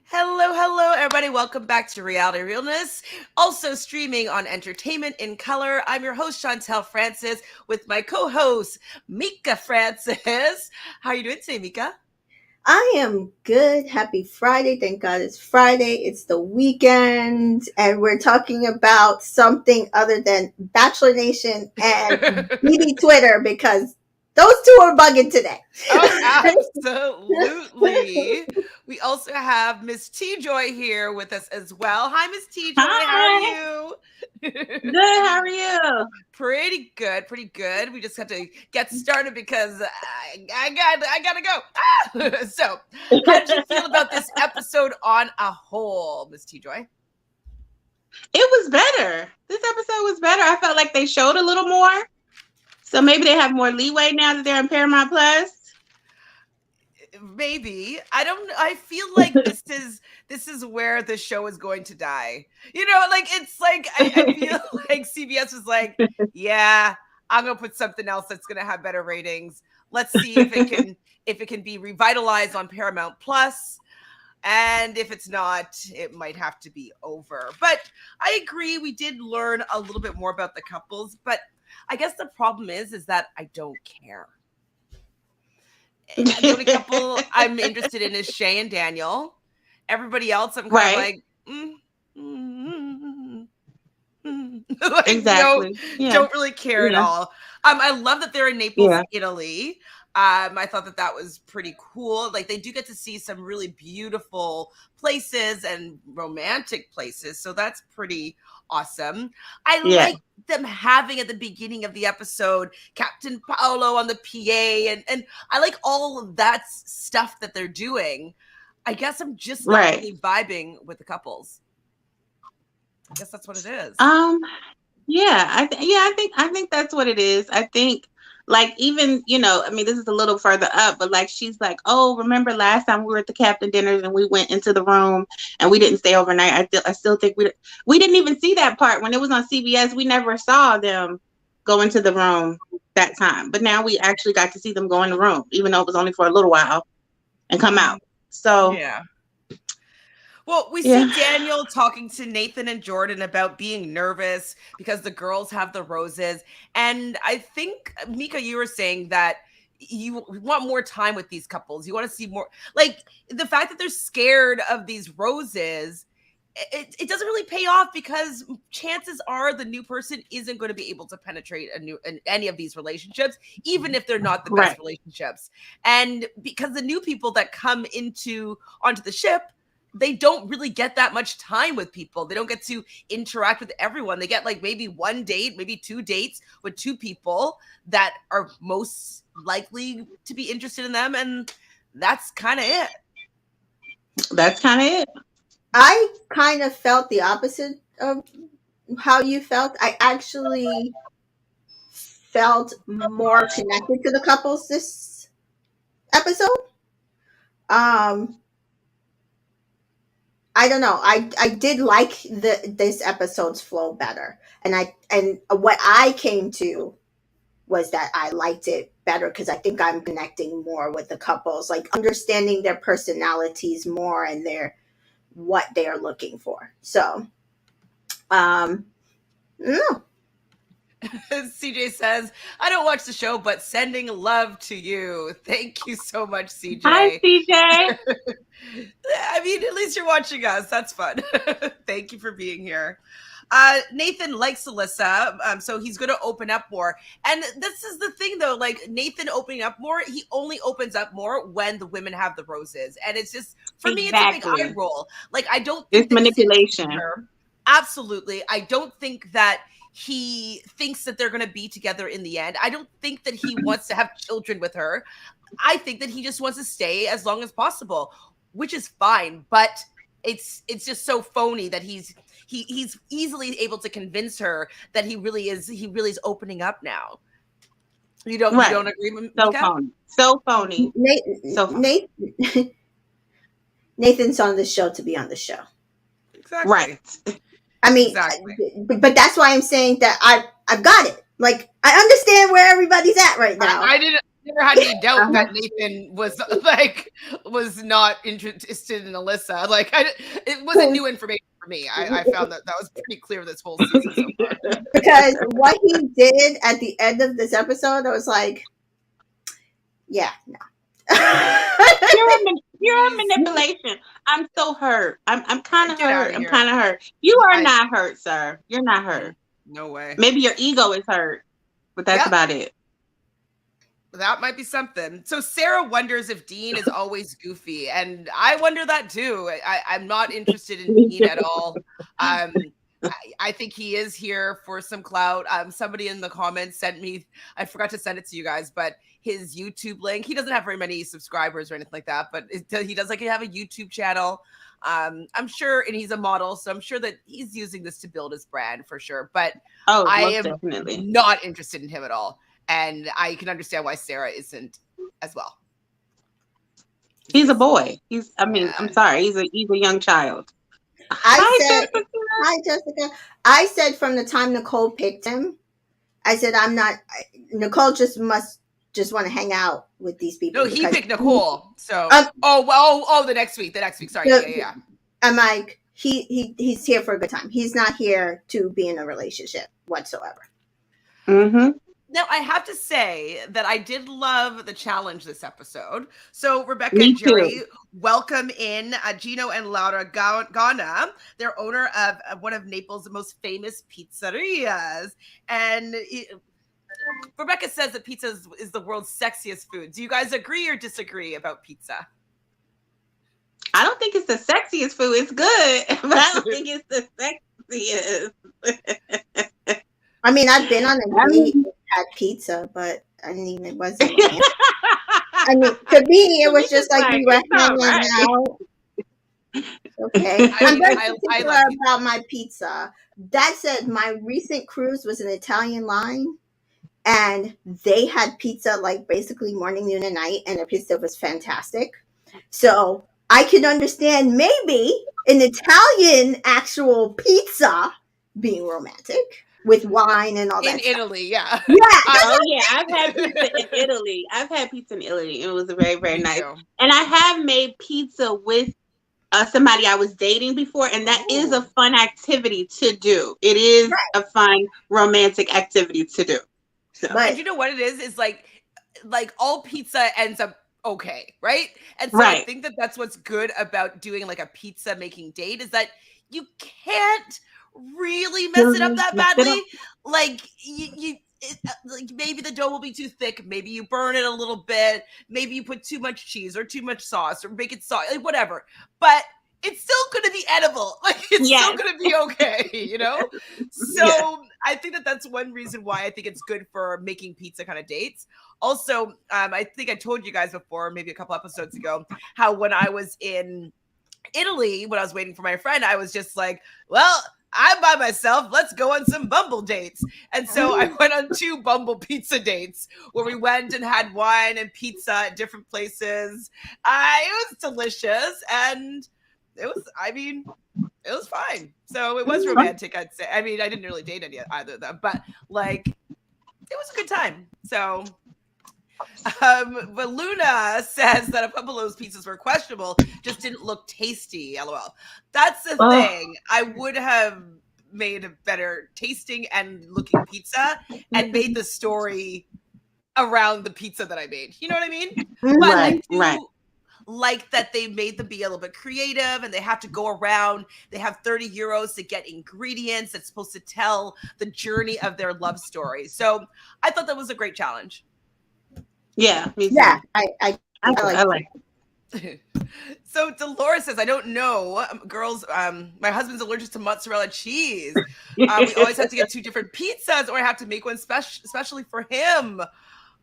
Hello, hello, everybody. Welcome back to Realness. Also streaming on Entertainment in Color. I'm your host, Chantel Francis, with my co-host, Mika Francis. How are you doing today, Mika? I am good. Happy Friday. Thank God it's Friday. It's the weekend. And we're talking about something other than Bachelor Nation and BB Twitter because those two are bugging today. Oh, absolutely. We also have Miss TJoy here with us as well. Hi, Miss TJoy. How are Hi. you? Good. How are you? Pretty good, pretty good. We just have to get started because I gotta go. So, how did you feel about this episode on a whole, Miss TJoy? It was better. This episode was better. I felt like they showed a little more. So maybe they have more leeway now that they're on Paramount Plus. Maybe. I don't. I feel like this is where the show is going to die. You know, like it's like I feel like CBS was like, yeah, I'm gonna put something else that's gonna have better ratings. Let's see if it can be revitalized on Paramount Plus. And if it's not, it might have to be over. But I agree, we did learn a little bit more about the couples, but I guess the problem is that I don't care. The only couple I'm interested in is Shay and Daniel. Everybody else, I'm kind of Right. like, like Exactly. Yeah. don't really care at Yeah. all. I love that they're in Naples, Yeah. Italy. I thought that was pretty cool. Like they do get to see some really beautiful places and romantic places, so that's pretty awesome. I Yeah. like them having at the beginning of the episode Captain Paolo on the PA, and I like all of that stuff that they're doing. I guess I'm just not Right. really vibing with the couples. I guess that's what it is. Yeah, I think that's what it is. I think like even, I mean this is a little further up, but like she's like, "Oh, remember last time we were at the captain dinners and we went into the room and we didn't stay overnight." I still think we didn't even see that part when it was on CBS. We never saw them go into the room that time. But now we actually got to see them go in the room even though it was only for a little while and come out. So, Yeah. Well, we see yeah. Daniel talking to Nathan and Jordan about being nervous because the girls have the roses. And I think, Mika, you were saying that you want more time with these couples. You want to see more. Like the fact that they're scared of these roses, it doesn't really pay off because chances are the new person isn't going to be able to penetrate any of these relationships, even if they're not the best Right. relationships. And because the new people that come onto the ship, they don't really get that much time with people. They don't get to interact with everyone. They get like maybe one date, maybe two dates with two people that are most likely to be interested in them. And that's kind of it. That's kind of it. I kind of felt the opposite of how you felt. I actually felt more connected to the couples this episode. Um, I don't know. I did like this episode's flow better, and what I came to was that I liked it better because I think I'm connecting more with the couples, like understanding their personalities more and their what they are looking for. So, no, CJ says, I don't watch the show, but sending love to you. Thank you so much, Hi, CJ. CJ. I mean, at least you're watching us. That's fun. Thank you for being here. Nathan likes Alyssa, so he's going to open up more. And this is the thing, though. Like Nathan opening up more, he only opens up more when the women have the roses, and it's just for me, it's a big eye Exactly. roll. Like I don't think It's that he's interested in manipulation. her. Absolutely, I don't think that he thinks that they're going to be together in the end. I don't think that he wants to have children with her. I think that he just wants to stay as long as possible, which is fine. But it's just so phony that he's easily able to convince her that he really is opening up now. You don't Right. agree, So Mika? phony. So phony. So phony. Nathan's on the show to be on the show. Exactly. Right. I mean, Exactly. but that's why I'm saying that I've got it. Like I understand where everybody's at right now. I didn't. never had any doubt Uh-huh. that Nathan was not interested in Alyssa. Like it wasn't new information for me. I found that was pretty clear this whole season so far. Because what he did at the end of this episode, I was like, yeah, no. Pure He's manipulation. I'm so hurt. I'm kind of get out hurt. of I'm here. kind of hurt. You are I not hurt, sir. You're not hurt. no way. Maybe your ego is hurt, but that's Yep. about it. That might be something. So Sarah wonders if Dean is always goofy, and I wonder that too. I'm not interested in Dean at all. I think he is here for some clout. Somebody in the comments sent me, I forgot to send it to you guys, but his YouTube link. He doesn't have very many subscribers or anything like that, but he does like have a YouTube channel. I'm sure, and he's a model, so I'm sure that he's using this to build his brand for sure. But Oh, I most am definitely. not interested in him at all. And I can understand why Sarah isn't as well. He's a boy. I'm Yeah. sorry. He's a young child. Hi, Jessica. I said from the time Nicole picked him, I said Nicole just want to hang out with these people. No, he picked Nicole. So the next week. Sorry. Yeah. I'm like, he's here for a good time. He's not here to be in a relationship whatsoever. Mm-hmm. Now, I have to say that I did love the challenge this episode. So, Rebecca and Jerry welcome in Gino and Laura Gana. They're owner of one of Naples' most famous pizzerias. And Rebecca says that pizza is the world's sexiest food. Do you guys agree or disagree about pizza? I don't think it's the sexiest food. It's good, but I don't think it's the sexiest. I mean, I've been on a date and had pizza, but I mean, it wasn't. I mean, to me, it was just like we were hanging out. Okay. I'm very particular about my pizza. That said, my recent cruise was an Italian line, and they had pizza like basically morning, noon, and night, and the pizza was fantastic. So I can understand maybe an Italian actual pizza being romantic with wine and all that in stuff. Italy, yeah. Yeah. I've had pizza in Italy. It was very, very nice. And I have made pizza with somebody I was dating before, and that is a fun activity to do. It is a fun romantic activity to do. So. But you know what it is? It's like all pizza ends up okay, right? And so I think that that's what's good about doing like a pizza making date is that you can't really mess it up that badly. Like like maybe the dough will be too thick, maybe you burn it a little bit, maybe you put too much cheese or too much sauce or make it sauce, like whatever. But it's still going to be edible. Like it's still going to be okay, you know? So I think that that's one reason why I think it's good for making pizza kind of dates. Also, I think I told you guys before, maybe a couple episodes ago, how when I was in Italy, when I was waiting for my friend, I was just like, well, I'm by myself. Let's go on some Bumble dates. And so I went on 2 Bumble pizza dates where we went and had wine and pizza at different places. It was delicious. And it was fine. So it was romantic, I'd say. I mean, I didn't really date either of them, but like, it was a good time. So... but Luna says that a couple of those pizzas were questionable, just didn't look tasty. LOL. That's the thing. I would have made a better tasting and looking pizza and made the story around the pizza that I made. You know what I mean? But like that they made them be a little bit creative and they have to go around. They have 30 euros to get ingredients that's supposed to tell the journey of their love story. So I thought that was a great challenge. Yeah, me too. Yeah, I like it. So Dolores says, I don't know, girls, my husband's allergic to mozzarella cheese. We always have to get 2 different pizzas or I have to make one especially for him.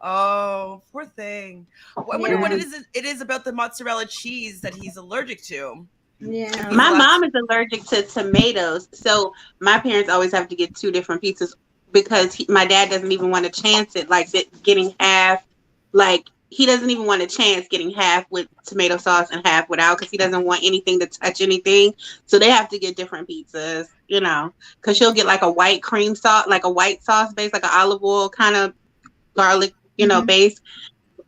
Oh, poor thing. I wonder what it is about the mozzarella cheese that he's allergic to. Yeah. My mom is allergic to tomatoes. So my parents always have to get 2 different pizzas because my dad doesn't even want to chance it, like getting half. Like, he doesn't even want a chance getting half with tomato sauce and half without because he doesn't want anything to touch anything. So they have to get different pizzas, you know, because she'll get like a white cream sauce, like a white sauce base, like an olive oil kind of garlic, you know, base.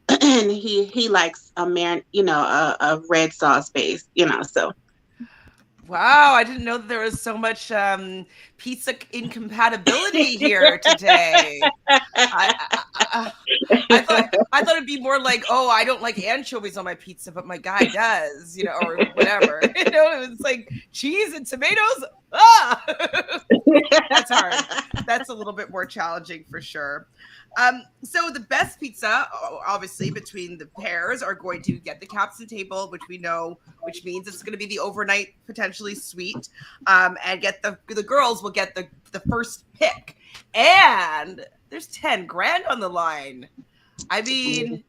and he likes a a red sauce base, so. Wow, I didn't know that there was so much pizza incompatibility here today. I, I, I, I thought it'd be more like, oh, I don't like anchovies on my pizza, but my guy does, or whatever. It's like cheese and tomatoes. Ah, that's hard. That's a little bit more challenging for sure. So the best pizza, obviously, between the pairs are going to get the captain table, which we know, which means it's going to be the overnight potentially suite, and get the girls will get the first pick, and there's 10 grand on the line. I mean,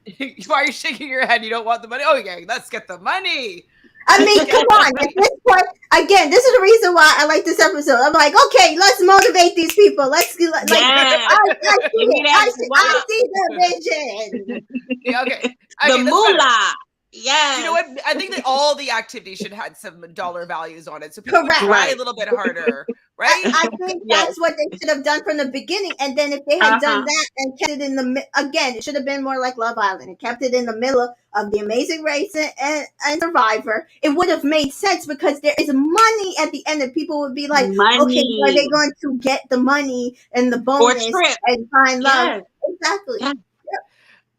why are you shaking your head? You don't want the money? Oh, yeah, let's get the money. I mean, come on. At this point, again, this is the reason why I like this episode. I'm like, okay, let's motivate these people. Let's like, I see it. I see the vision. Yeah, okay. The moolah. Yes. You know what? I think that all the activities should have some dollar values on it, so people would try a little bit harder, right? I think that's what they should have done from the beginning. And then if they had done that and kept it in again, it should have been more like Love Island and kept it in the middle of The Amazing Race and Survivor. It would have made sense because there is money at the end, and people would be like, okay, are they going to get the money and the bonus and find love? Exactly. Yeah.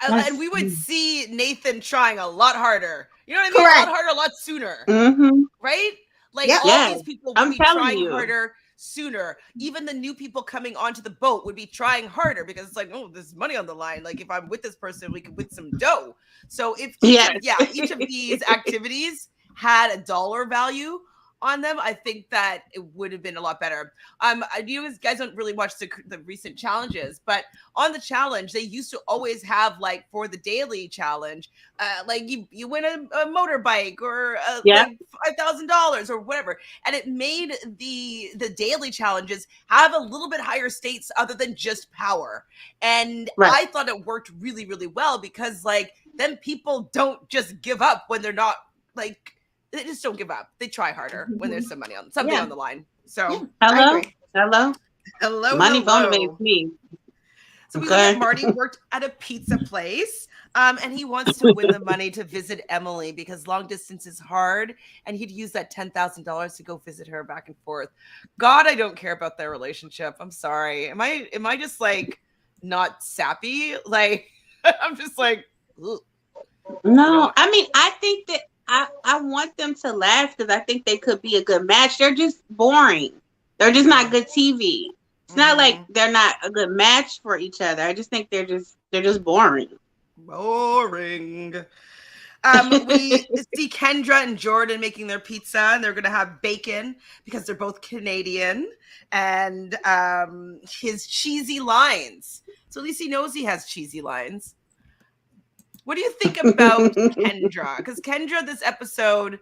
And we would see Nathan trying a lot harder. You know what I mean? A lot harder, a lot sooner. Right? Like all these people would be trying harder sooner. Even the new people coming onto the boat would be trying harder because it's like, oh, there's money on the line. Like if I'm with this person, we could win some dough. So if each of these activities had a dollar value on them, I think that it would have been a lot better. You guys don't really watch the recent challenges, but on the challenge, they used to always have, like, for the daily challenge, like you win a motorbike or like $5,000 or whatever, and it made the daily challenges have a little bit higher stakes other than just power. And I thought it worked really, really well because, like, then people don't just give up when they're not, like, they just don't give up. They try harder when there's some money on something on the line. So hello. Money hello. motivates me. So we know that Marty worked at a pizza place, and he wants to win the money to visit Emily because long distance is hard, and he'd use that $10,000 to go visit her back and forth. God, I don't care about their relationship. I'm sorry. Am I just like not sappy? Like I'm just like, ugh. No, I mean, I think that I want them to last because I think they could be a good match. They're just boring. They're just not good TV. It's not like they're not a good match for each other. I just think they're just boring. Boring. We see Kendra and Jordan making their pizza, and they're going to have bacon because they're both Canadian, and his cheesy lines. So at least he knows he has cheesy lines. What do you think about Kendra? Because Kendra, this episode,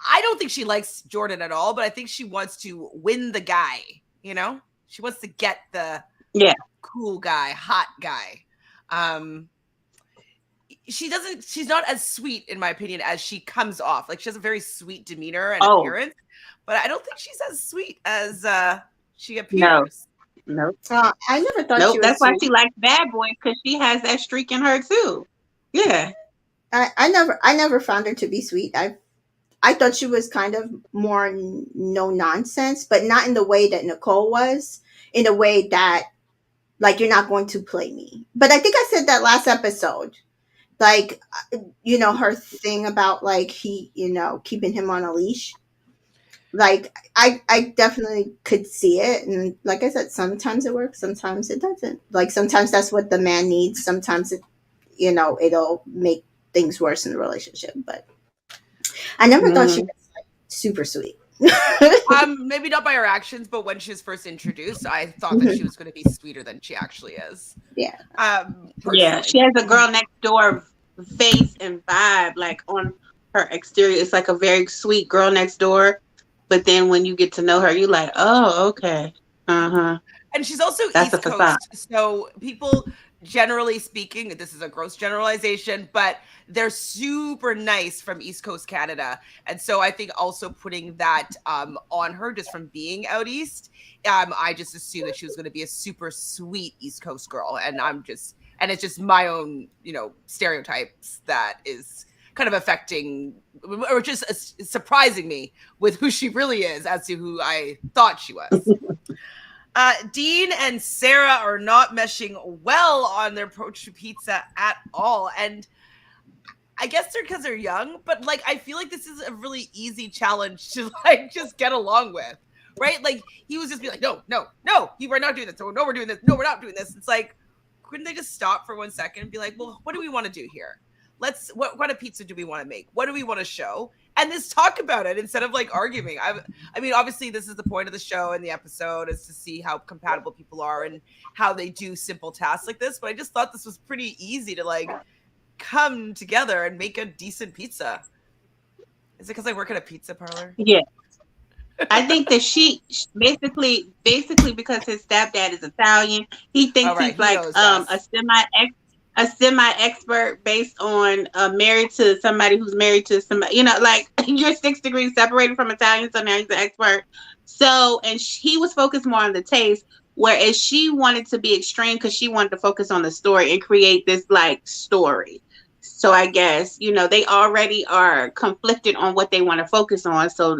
I don't think she likes Jordan at all, but I think she wants to win the guy, you know? She wants to get the cool guy, hot guy. She's not as sweet, in my opinion, as she comes off. Like, she has a very sweet demeanor and appearance, but I don't think she's as sweet as she appears. No. I never thought she was that's why sweet. she likes bad boys, because she has that streak in her too. Yeah. I never found her to be sweet. I thought she was kind of more no nonsense, but not in the way that Nicole was, in a way that, like, you're not going to play me. But I think I said that last episode. Like, you know, her thing about, like, he, you know, keeping him on a leash. Like, I definitely could see it. And like I said, sometimes it works, sometimes it doesn't. Like, sometimes that's what the man needs. Sometimes it, you know, it'll make things worse in the relationship. But I never thought she was, like, super sweet. Maybe not by her actions, but when she was first introduced, I thought that she was going to be sweeter than she actually is. Yeah. She has a girl next door face and vibe, like, on her exterior. It's like a very sweet girl next door, but then when you get to know her, you're like, oh, okay. And she's also East Coast, so people, generally speaking, this is a gross generalization, but they're super nice from East Coast Canada. And so I think also putting that on her just from being out East, I just assumed that she was going to be a super sweet East Coast girl. And and it's just my own, stereotypes that is kind of affecting or just surprising me with who she really is as to who I thought she was. Dean and Sarah are not meshing well on their approach to pizza at all. And I guess they're because they're young, but like I feel like this is a really easy challenge to like just get along with, right? Like he was just be like, no, no, no, you are not doing this. Oh, no, we're doing this. No, we're not doing this. It's like, couldn't they just stop for 1 second and be like, well, what do we want to do here? What kind of pizza do we want to make? What do we want to show? And just talk about it instead of like arguing. I mean, obviously, this is the point of the show and the episode is to see how compatible people are and how they do simple tasks like this. But I just thought this was pretty easy to like come together and make a decent pizza. Is it because I work at a pizza parlor? Yeah. I think that she basically because his stepdad is Italian, he thinks he's like a semi expert based on married to somebody who's married to somebody, like you're 6 degrees separated from Italian, so now he's an expert. So, and he was focused more on the taste, whereas she wanted to be extreme because she wanted to focus on the story and create this like story. So I guess, they already are conflicted on what they want to focus on. So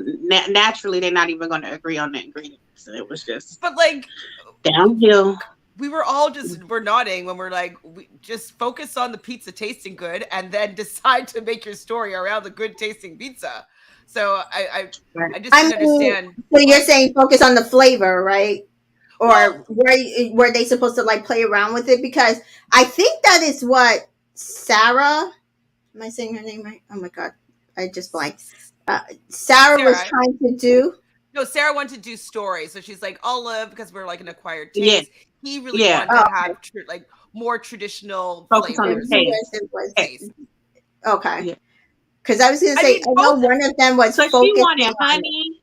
naturally, they're not even going to agree on the ingredients. It was just but like downhill. We were all we're nodding when we're like, we just focus on the pizza tasting good and then decide to make your story around the good tasting pizza. So I just didn't understand. So you're saying focus on the flavor, right? Or were they supposed to like play around with it? Because I think that is what Sarah, am I saying her name right? Oh my God, I just blanked. Sarah was trying to do. No, Sarah wanted to do stories. So she's like olive because we're like an acquired taste. Yeah. He really wanted to have like more traditional focus flavors. On the taste. Okay. Because I was going to say, I know one of them was so she wanted honey.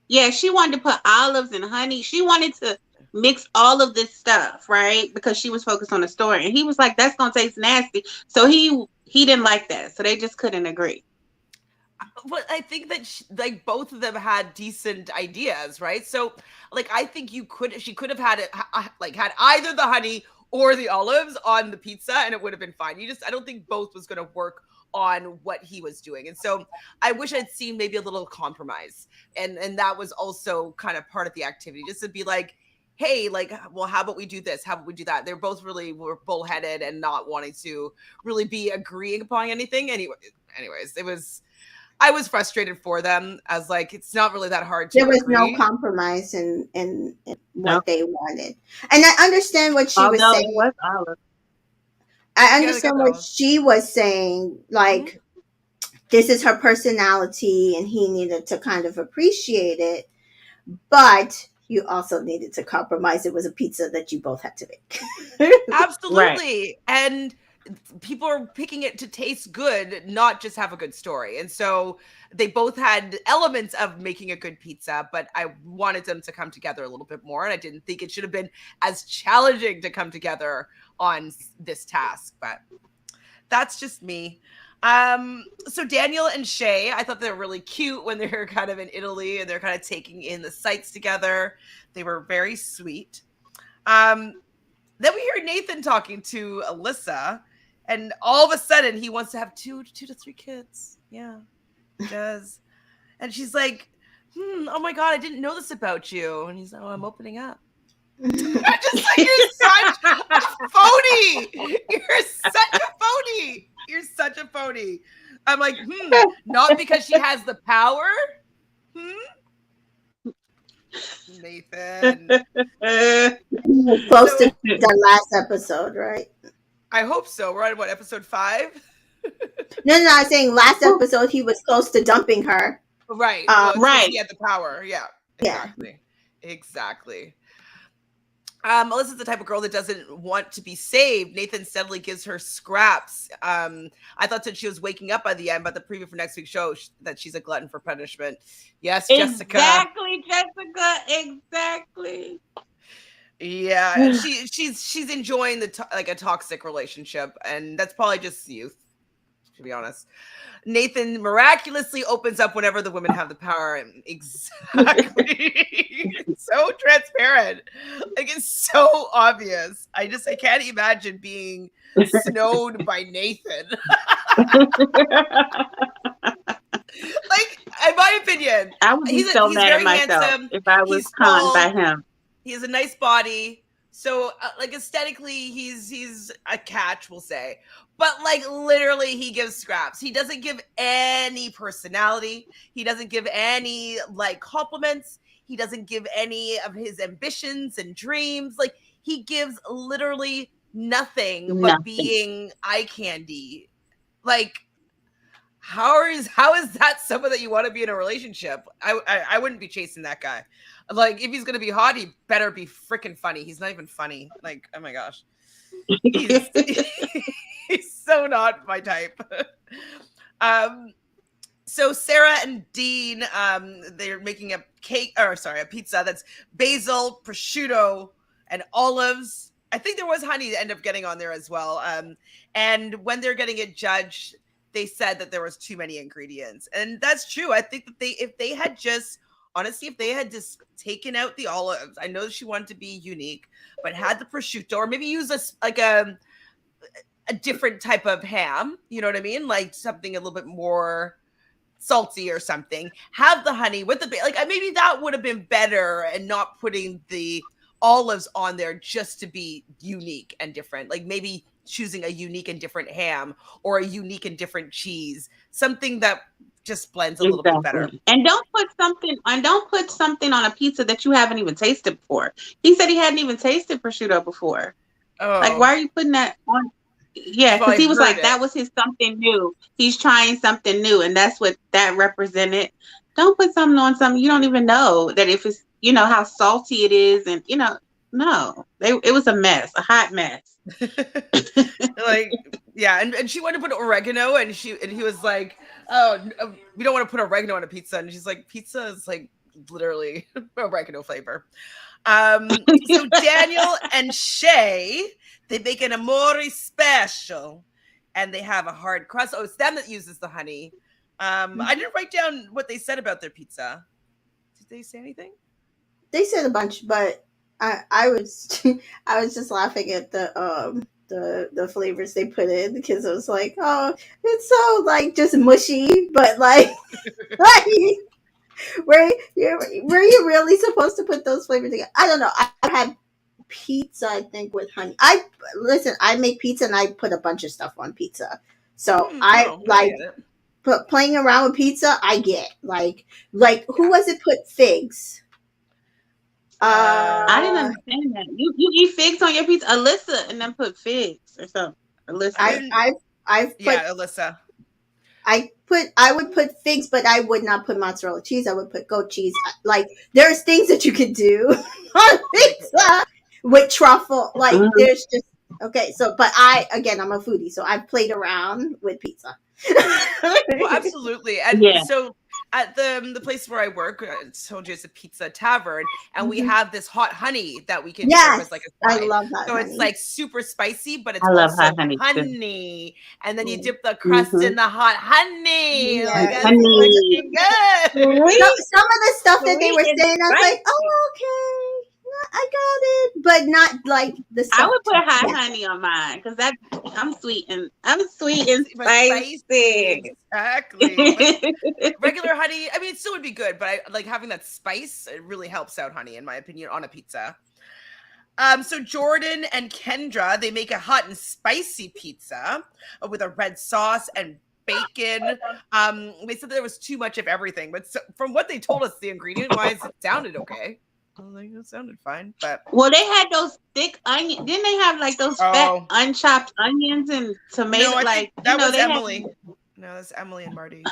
Yeah, she wanted to put olives and honey. She wanted to mix all of this stuff, right? Because she was focused on the story. And he was like, that's going to taste nasty. So he didn't like that. So they just couldn't agree. But I think that like both of them had decent ideas, right? So like I think she could have had it like had either the honey or the olives on the pizza and it would have been fine. I don't think both was going to work on what he was doing. And so I wish I'd seen maybe a little compromise. And that was also kind of part of the activity, just to be like, hey, like, well, how about we do this? How about we do that? They're both were bullheaded and not wanting to really be agreeing upon anything. Anyways, I was frustrated for them as like, it's not really that hard to There was agree. no compromise in what they wanted. And I understand what she was saying. It was olive. I understand what she was saying. Like, this is her personality and he needed to kind of appreciate it. But you also needed to compromise. It was a pizza that you both had to make. Absolutely. Right. And people are picking it to taste good, not just have a good story. And so they both had elements of making a good pizza, but I wanted them to come together a little bit more. And I didn't think it should have been as challenging to come together on this task, but that's just me. So Daniel and Shay, I thought they were really cute when they were kind of in Italy and they're kind of taking in the sights together. They were very sweet. Then we hear Nathan talking to Alyssa, and all of a sudden he wants to have 2 to 3 kids. Yeah, he does. And she's like, oh my God, I didn't know this about you. And he's like, oh, I'm opening up. I'm just like, you're such a phony. You're such a phony. You're such a phony. I'm like, not because she has the power. Nathan. Close to the last episode, right? I hope so. We're on what, episode 5? No, I was saying last episode he was close to dumping her. Right. Right. He had the power. Yeah. Exactly. Yeah. Exactly. Alyssa's the type of girl that doesn't want to be saved. Nathan steadily gives her scraps. I thought that she was waking up by the end, but the preview for next week's show that she's a glutton for punishment. Yes, Jessica. Exactly, Jessica. Exactly. Yeah, she's enjoying a toxic relationship, and that's probably just youth. to be honest. Nathan miraculously opens up whenever the women have the power. Exactly. So transparent. Like, it's so obvious. I can't imagine being snowed by Nathan. Like, in my opinion, I would be so he's mad at very myself handsome. if I was He's conned by tall. him. He has a nice body. So, like, aesthetically, he's a catch, we'll say. But, like, literally, he gives scraps. He doesn't give any personality. He doesn't give any, like, compliments. He doesn't give any of his ambitions and dreams. Like, he gives literally nothing but Nothing. being eye candy. Like, how is that someone that you want to be in a relationship? I wouldn't be chasing that guy. Like, if he's gonna be hot, he better be freaking funny. He's not even funny. Like, oh my gosh, he's he's so not my type. So Sarah and Dean, they're making a pizza that's basil, prosciutto, and olives. I think there was honey to end up getting on there as well. And when they're getting it judged, they said that there was too many ingredients, and that's true. I think that if they had just taken out the olives, I know she wanted to be unique, but had the prosciutto, or maybe use a different type of ham. You know what I mean? Like something a little bit more salty or something. Have the honey with the like. Maybe that would have been better, and not putting the olives on there just to be unique and different. Like maybe choosing a unique and different ham or a unique and different cheese, something that just blends a little bit better. And don't put something on a pizza that you haven't even tasted before. He said he hadn't even tasted prosciutto before. Oh, like, why are you putting that on? Yeah, because he was like, that was his something new. He's trying something new, and that's what that represented. Don't put something on something you don't even know that if it's, how salty it is, and no, it was a mess, a hot mess. Like, yeah, and she wanted to put oregano, and he was like, oh, we don't want to put oregano on a pizza, and she's like, pizza is like literally oregano flavor. So Daniel and Shay, they make an amore special, and they have a hard crust. Oh, it's them that uses the honey. I didn't write down what they said about their pizza. Did they say anything? They said a bunch, but I was I was just laughing at the flavors they put in, because it was like, oh, it's so like just mushy, but like, were you really supposed to put those flavors together? I don't know. I had pizza, I think, with honey. I make pizza and I put a bunch of stuff on pizza. So playing around with pizza. I get like who was it put figs? I didn't understand that. You eat figs on your pizza, Alyssa, and then put figs or something. Alyssa, I've put Alyssa. I would put figs, but I would not put mozzarella cheese. I would put goat cheese. Like, there's things that you could do on pizza with truffle. Like, there's just okay. So, but I'm a foodie, so I've played around with pizza. Well, absolutely. And so at the place where I work, I told you it's a pizza tavern, and we have this hot honey that we can serve as like a side. I love that. So honey. It's like super spicy, but it's also honey. And then you dip the crust in the hot honey. Yeah. Like, honey. good. Some of the stuff that they were saying, I was like, oh, okay, I got it, but not like the stuff. I would put hot honey on mine, because I'm sweet and spicy. Exactly. Regular honey, I mean, it still would be good, but I like having that spice. It really helps out honey, in my opinion, on a pizza. So Jordan and Kendra, they make a hot and spicy pizza with a red sauce and bacon. They said there was too much of everything, but from what they told us, the ingredient wise, it sounded okay. I was like, it sounded fine, but well, they had those thick onions. Didn't they have like those fat unchopped onions and tomatoes? No, like that was Emily. No, that's Emily and Marty.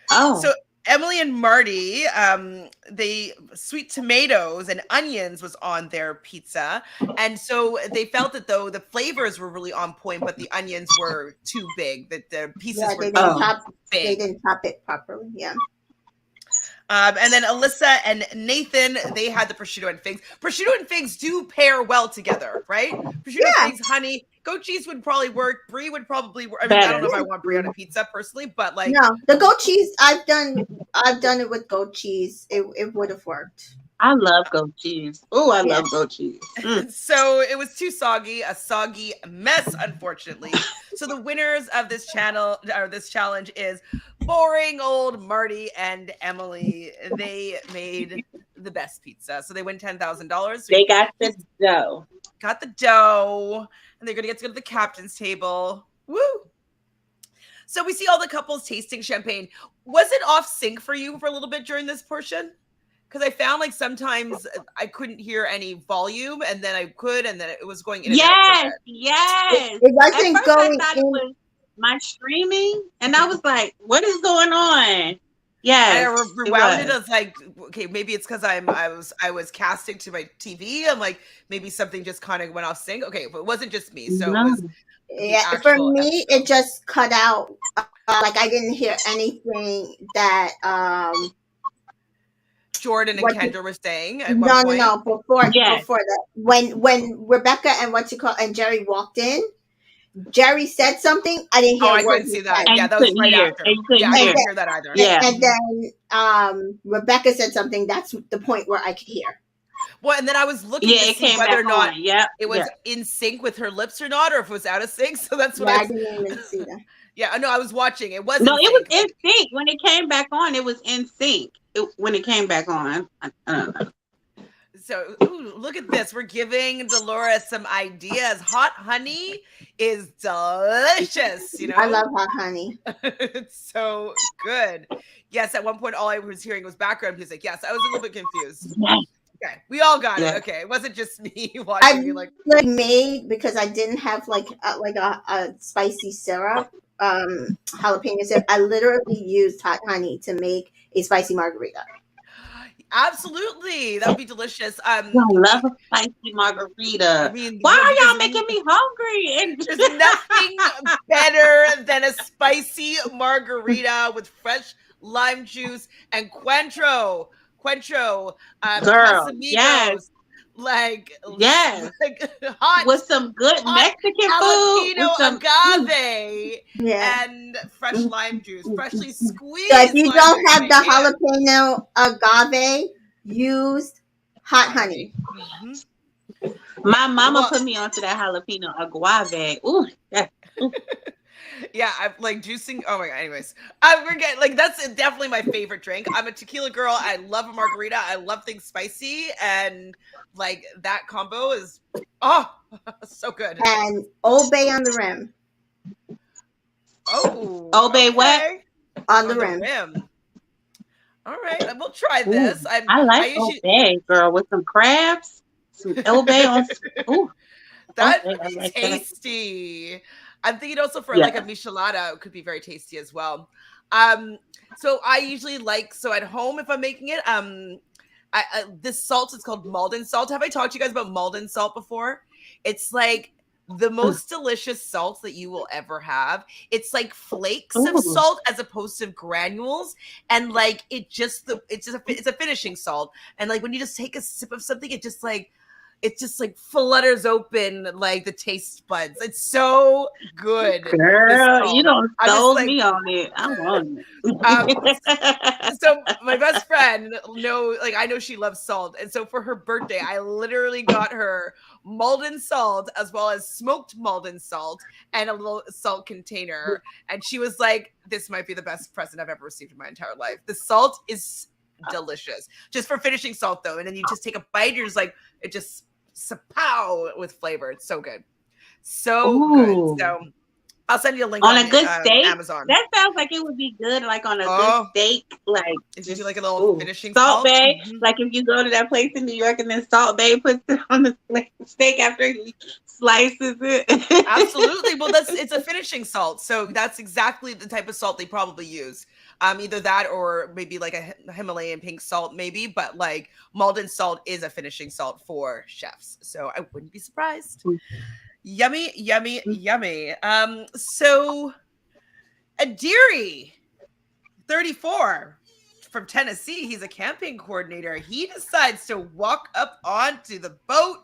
Oh, so Emily and Marty, they sweet tomatoes and onions was on their pizza, and so they felt that though the flavors were really on point, but the onions were too big. That the pieces were too big. They didn't chop it properly. Yeah. And then Alyssa and Nathan, they had the prosciutto and figs. Prosciutto and figs do pair well together, right? Prosciutto, Yeah. figs, honey. Goat cheese would probably work. Brie would probably work. I mean, I Better. don't know if I want brie on a pizza personally, but like, No, the goat cheese, I've done it with goat cheese. It would have worked. I love goat cheese. Oh, I Yeah. love goat cheese. so it was too soggy, a soggy mess, unfortunately. So the winners of this challenge is boring old Marty and Emily. They made the best pizza, so they win $10,000. They got the dough. Got the dough, and they're gonna get to go to the captain's table. Woo! So we see all the couples tasting champagne. Was it off sync for you for a little bit during this portion? Because I found like sometimes I couldn't hear any volume, and then I could, and then it was going in and out. Yes. It wasn't At first going I thought in. it was my streaming, and I was like, "What is going on?" Yes, I rewound it. I was like, okay, maybe it's because I was casting to my TV. I'm like, maybe something just kind of went off sync. Okay, but it wasn't just me. So No. it was Yeah, for me, it just cut out. Like I didn't hear anything that Jordan and Kendra were saying at no, one point. no, before that, when Rebecca and and Jerry walked in, Jerry said something. I didn't hear. I couldn't see that. And Yeah, that was right after. Yeah, I didn't hear that either. Yeah. And then Rebecca said something. That's the point where I could hear. Well, and then I was looking Yeah, to it see came whether back or not on. Yep. it was in sync with her lips or not, or if it was out of sync. So that's what I didn't even see that. Yeah, no, I was watching. It was No, it was in sync. When it came back on, it was in sync. When it came back on. I don't know. So, ooh, look at this. We're giving Dolores some ideas. Hot honey is delicious. You know, I love hot honey. It's so good. Yes, at one point, all I was hearing was background music. Yes, I was a little bit confused. Yes. Okay, we all got it. Okay, it wasn't just me watching. You like made because I didn't have like a spicy syrup, jalapeno syrup. I literally used hot honey to make a spicy margarita. Absolutely, that would be delicious. I love a spicy margarita. I mean, why are y'all making me hungry? There's nothing better than a spicy margarita with fresh lime juice and Cointreau, girl, Casamigos, yes. like hot with some good Mexican food, with some agave, and fresh lime juice, freshly squeezed. So if you don't have the jalapeno agave, use hot honey. Mm-hmm. My mama put me onto that jalapeno agave. Ooh, yeah, I'm like juicing. Oh my god. Anyways, we're getting like that's definitely my favorite drink. I'm a tequila girl. I love a margarita. I love things spicy, and like that combo is so good. And Old Bay on the rim. Oh, Old Bay what? On the rim. All right, we'll try this. I like Old Bay, girl, with some crabs, some Old Bay on. Ooh, that would be tasty. I'm thinking also for like a michelada, it could be very tasty as well. So I usually so at home if I'm making it, this salt is called Maldon salt. Have I talked to you guys about Maldon salt before? It's like the most delicious salt that you will ever have. It's like flakes of salt as opposed to granules, and like it's a finishing salt. And like when you just take a sip of something, it just like flutters open like the taste buds. It's so good. Girl, you don't sold me on it. I want it. So my best friend I know she loves salt. And so for her birthday, I literally got her Maldon salt as well as smoked Maldon salt and a little salt container. And she was like, this might be the best present I've ever received in my entire life. The salt is delicious. Just for finishing salt though. And then you just take a bite, you're just like, it just pow with flavor. It's so good. So good. So I'll send you a link on a good steak. Amazon. That sounds like it would be good, like on a good steak, like just like a little finishing Salt Bay. Mm-hmm. Like if you go to that place in New York and then Salt Bay puts it on the steak after he slices it. Absolutely. Well, it's a finishing salt, so that's exactly the type of salt they probably use. Either that or maybe like a Himalayan pink salt, maybe. But like Maldon salt is a finishing salt for chefs, so I wouldn't be surprised. Yummy, yummy, yummy. So Adiri, 34. from Tennessee. He's a camping coordinator. He decides to walk up onto the boat,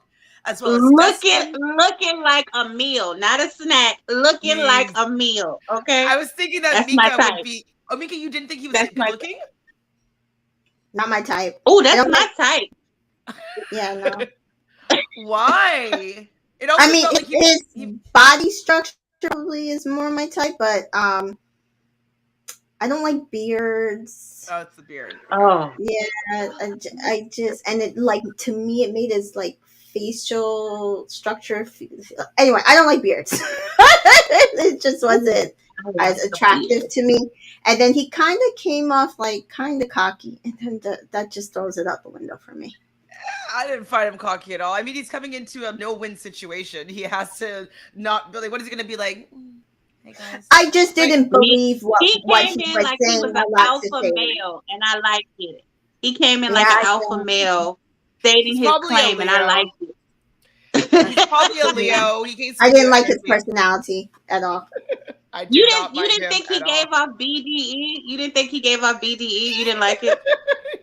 as well as Dustin. Looking like a meal, not a snack. Looking like He's, a meal. Okay, I was thinking that that's my Mika would type. be. Oh, Mika, you didn't think he was That's good my. looking? Not my type. Oh, I that's don't my like. type. Yeah, no. Why? It I also mean, felt like his body structure probably is more my type, but I don't like beards. Oh, it's the beard. Okay. Oh, Yeah, I just and it like to me it made his like facial structure. Anyway, I don't like beards. It just wasn't I like as the attractive beard. to me. And then he kind of came off like kind of cocky, and then that just throws it out the window for me. I didn't find him cocky at all. I mean, he's coming into a no-win situation. He has to not be like, what is he going to be like? Hey guys, I just right? didn't believe He what came he in was like he saying was an a lot to alpha say. male, and I liked it. He came in Yeah, like an I alpha know. male, stating He's his probably a claim, and I Leo. liked it. He's probably a Leo. He gains some I Leo didn't like his energy. personality at all. I did not You mind didn't him think he at gave all. off BDE? You didn't think he gave off BDE? You didn't like it?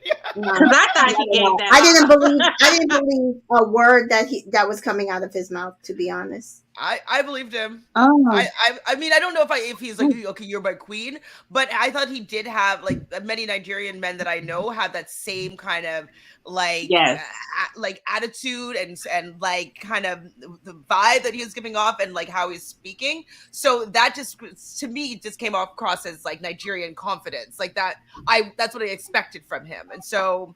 Yeah. No, Because I thought not he at gave all. that I off. didn't believe a word that was coming out of his mouth. To be honest. I believed him. Oh, I mean, I don't know if he's like, okay, you're my queen, but I thought he did have, like, many Nigerian men that I know have that same kind of yes. like attitude and like kind of the vibe that he was giving off and like how he's speaking. So that just to me just came across as like Nigerian confidence, like that. That's what I expected from him, and so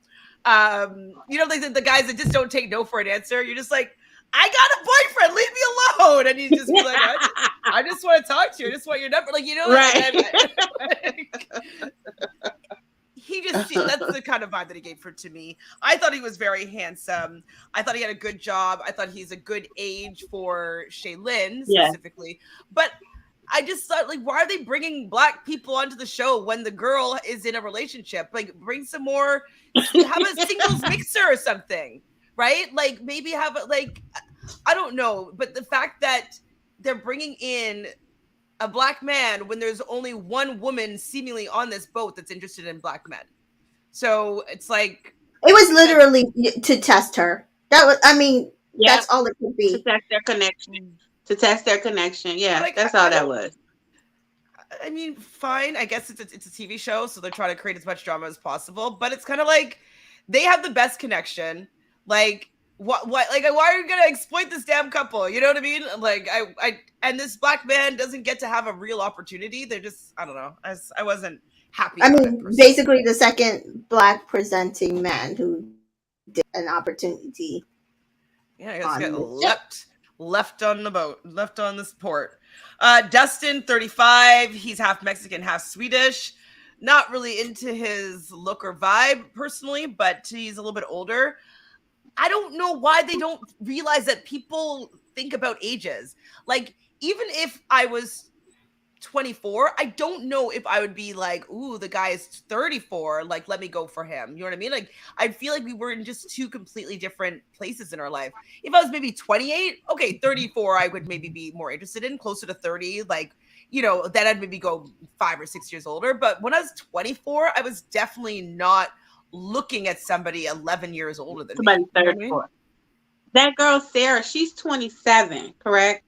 you know, like the guys that just don't take no for an answer. You're just like, I got a boyfriend, leave me alone. And you just be like, I just want to talk to you. I just want your number. Like, you know, Right. he just, that's the kind of vibe that he gave to me. I thought he was very handsome. I thought he had a good job. I thought he's a good age for Shaylin Yeah. specifically. But I just thought, like, why are they bringing Black people onto the show when the girl is in a relationship? Like, bring some more, have a singles mixer or something. Right? Like, maybe have it, like, I don't know, but the fact that they're bringing in a Black man when there's only one woman seemingly on this boat that's interested in Black men. So it's like, it was literally to test her. That was, I mean, Yep. that's all it could To be. test their connection. To test their connection. Yeah, like, that's all that was. I mean, fine. I guess it's a TV show, so they're trying to create as much drama as possible. But it's kind of like they have the best connection. Like, what like, why are you gonna exploit this damn couple? You know what I mean? Like, I and this Black man doesn't get to have a real opportunity. They're just, I don't know. I wasn't happy. I about mean, it, personally. basically the second Black presenting man who did an opportunity. Yeah, I just got left on the boat, left on this port. Dustin, 35. He's half Mexican, half Swedish. Not really into his look or vibe personally, but he's a little bit older. I don't know why they don't realize that people think about ages. Like, even if I was 24, I don't know if I would be like, ooh, the guy is 34, like, let me go for him. You know what I mean? Like, I feel like we were in just two completely different places in our life. If I was maybe 28, okay, 34, I would maybe be more interested in, closer to 30, like, you know, then I'd maybe go 5 or 6 years older. But when I was 24, I was definitely not looking at somebody 11 years older than me. You know what I mean? That girl, Sarah, she's 27, correct?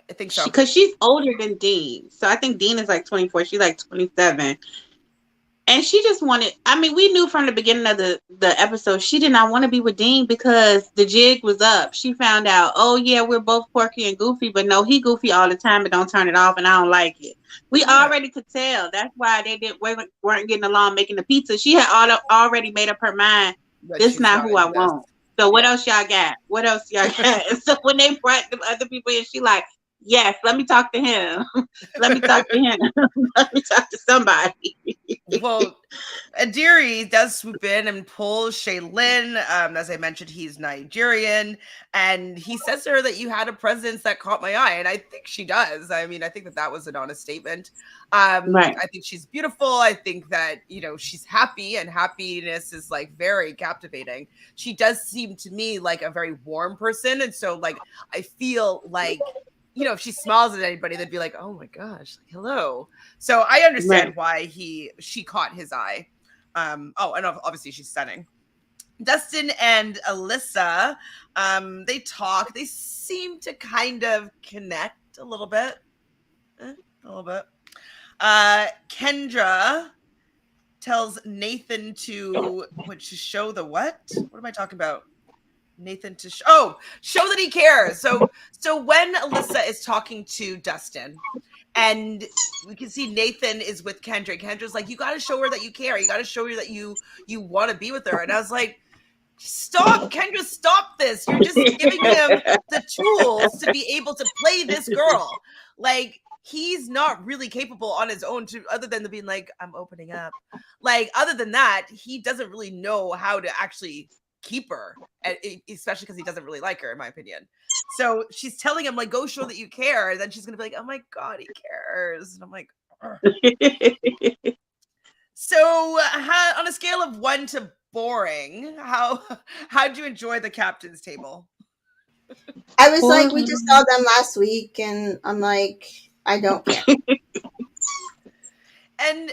I think so. Because she's older than Dean. So I think Dean is like 24. She's like 27. And she just wanted, I mean, we knew from the beginning of the episode, she did not want to be with Dean because the jig was up. She found out, oh, yeah, we're both quirky and goofy, but no, he goofy all the time, but don't turn it off, and I don't like it. We already could tell. That's why they weren't getting along making the pizza. She had already made up her mind, this is not who I want. So what else y'all got? What else y'all got? And so when they brought the other people in, she like, yes, let me talk to him. Let me talk to him. Let me talk to somebody. Well, Adiri does swoop in and pull Shaylin. As I mentioned, he's Nigerian, and he says to her that you had a presence that caught my eye, and I think she does. I mean, I think that was an honest statement. Right. I think she's beautiful. I think that, you know, she's happy, and happiness is like very captivating. She does seem to me like a very warm person, and so like I feel like, you know, if she smiles at anybody, they'd be like, oh my gosh, like, hello. So I understand why she caught his eye. And obviously she's stunning. Dustin and Alyssa, they talk. They seem to kind of connect a little bit. A little bit. Kendra tells Nathan to show the what? What am I talking about? Nathan to show that he cares. So when Alyssa is talking to Dustin, and we can see Nathan is with Kendra. Kendra's like, you got to show her that you care. You got to show her that you want to be with her. And I was like, stop, Kendra, stop this. You're just giving him the tools to be able to play this girl. Like, he's not really capable on his own other than being like, I'm opening up. Like, other than that, he doesn't really know how to actually keep her, especially because he doesn't really like her, in my opinion. So she's telling him, like, go show that you care. And then she's going to be like, oh my God, he cares. And I'm like, so on a scale of 1 to boring, how'd you enjoy the captain's table? I was like, we just saw them last week, and I'm like, I don't care. And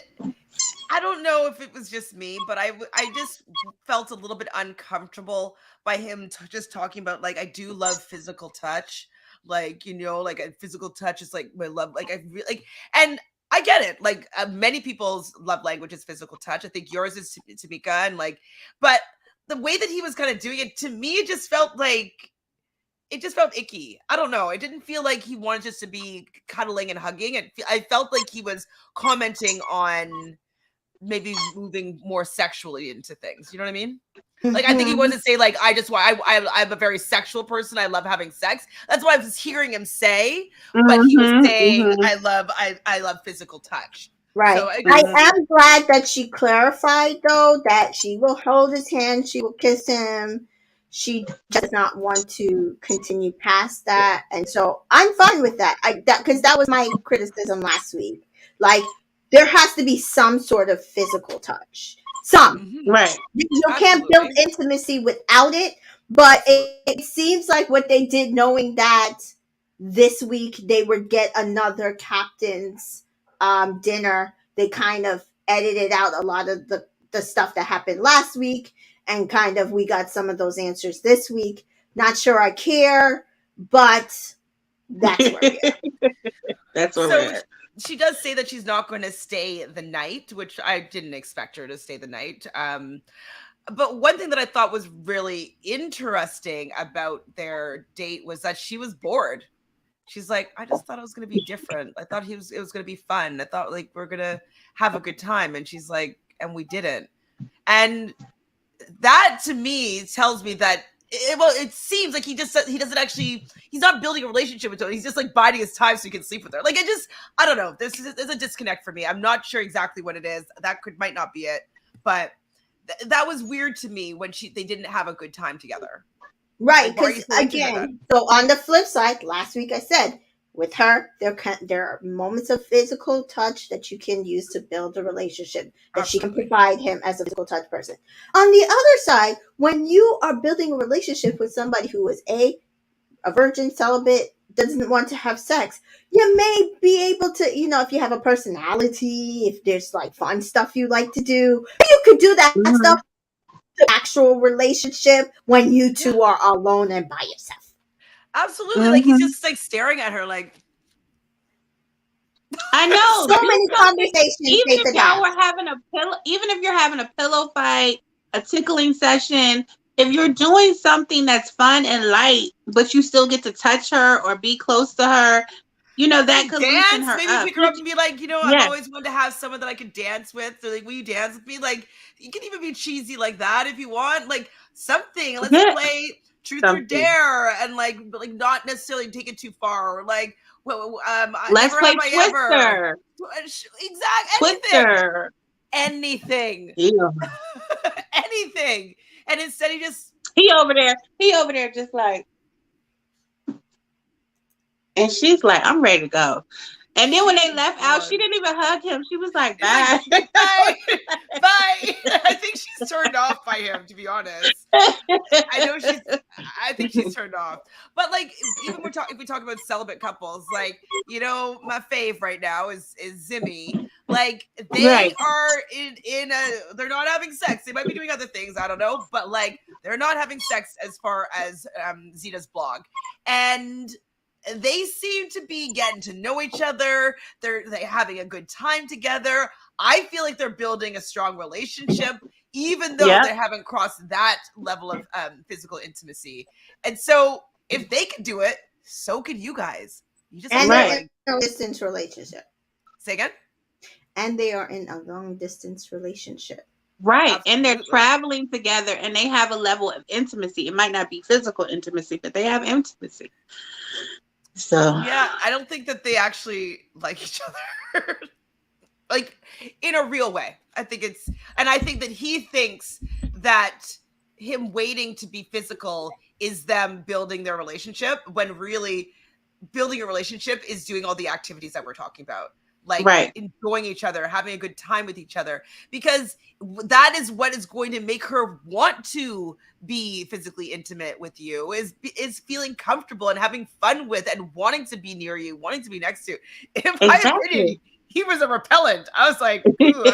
I don't know if it was just me, but I just felt a little bit uncomfortable by him just talking about, like, I do love physical touch. Like, like a physical touch is like my love. Like, I really like, and I get it. Like, many people's love language is physical touch. I think yours is Tamika, and like, but the way that he was kind of doing it, to me, it just felt icky. I don't know. It didn't feel like he wanted just to be cuddling and hugging. I felt like he was commenting on maybe moving more sexually into things. You know what I mean? Like, I think he wanted to say, like, I'm a very sexual person. I love having sex. That's what I was hearing him say. But he was saying, I love physical touch. Right. So I am glad that she clarified, though, that she will hold his hand, she will kiss him. She does not want to continue past that. And so I'm fine with that. Because that was my criticism last week. Like, there has to be some sort of physical touch. Right. You can't build intimacy without it. But it seems like what they did, knowing that this week they would get another captain's dinner, they kind of edited out a lot of the stuff that happened last week, and kind of we got some of those answers this week. Not sure I care, but that's where we are. That's where we're at. She does say that she's not going to stay the night, which I didn't expect her to stay the night. But one thing that I thought was really interesting about their date was that she was bored. She's like, I just thought it was going to be different. I thought it was going to be fun. I thought, like, we're going to have a good time. And she's like, and we didn't. And that to me tells me that it seems like he's not building a relationship with her. He's just like biding his time so he can sleep with her. Like, I don't know. There's a disconnect for me. I'm not sure exactly what it is. That might not be it, but that was weird to me when they didn't have a good time together. Right. Because again, so on the flip side, last week I said, with her, there are moments of physical touch that you can use to build a relationship, that she can provide him as a physical touch person. On the other side, when you are building a relationship with somebody who is a virgin, celibate, doesn't want to have sex, you may be able to, if you have a personality, if there's like fun stuff you like to do, you could do that stuff to actual relationship when you two are alone and by yourself. Absolutely. Like, he's just like staring at her like, I know. So many conversations. Even if you're having a pillow fight, a tickling session, if you're doing something that's fun and light, but you still get to touch her or be close to her, that could loosen her up. Pick her up and be like, I've always wanted to have someone that I could dance with. So, like, will you dance with me? Like, you can even be cheesy like that if you want. Like, something. Let's play Truth or Dare, and like not necessarily take it too far. Or like, let's play Twister. Exactly. Anything. Yeah. Anything. And instead he over there just like, and she's like, I'm ready to go. And then when they left out, she didn't even hug him. She was like, bye. Bye. I think she's turned off by him, to be honest. I I think she's turned off. But like, even if we talk about celibate couples, like, my fave right now is Zimmy. Like, they Right. are they're not having sex. They might be doing other things, I don't know, but like, they're not having sex as far as Zita's blog, and they seem to be getting to know each other. They're having a good time together. I feel like they're building a strong relationship, even though Yeah. they haven't crossed that level of physical intimacy. And so if they could do it, so could you guys. You just have And to they're Right. in a long distance relationship. say again. And they are in a long distance relationship. Right. And they're Absolutely. traveling together and they have a level of intimacy. It might not be physical intimacy, but they have intimacy. So, Yeah, I don't think that they actually like each other. Like, in a real way. I think that he thinks that him waiting to be physical is them building their relationship, when really building a relationship is doing all the activities that we're talking about, like right. enjoying each other, having a good time with each other, because that is what is going to make her want to be physically intimate with you, is feeling comfortable and having fun with and wanting to be near you, wanting to be next to you. In my opinion, Exactly. he was a repellent. I was like, ooh,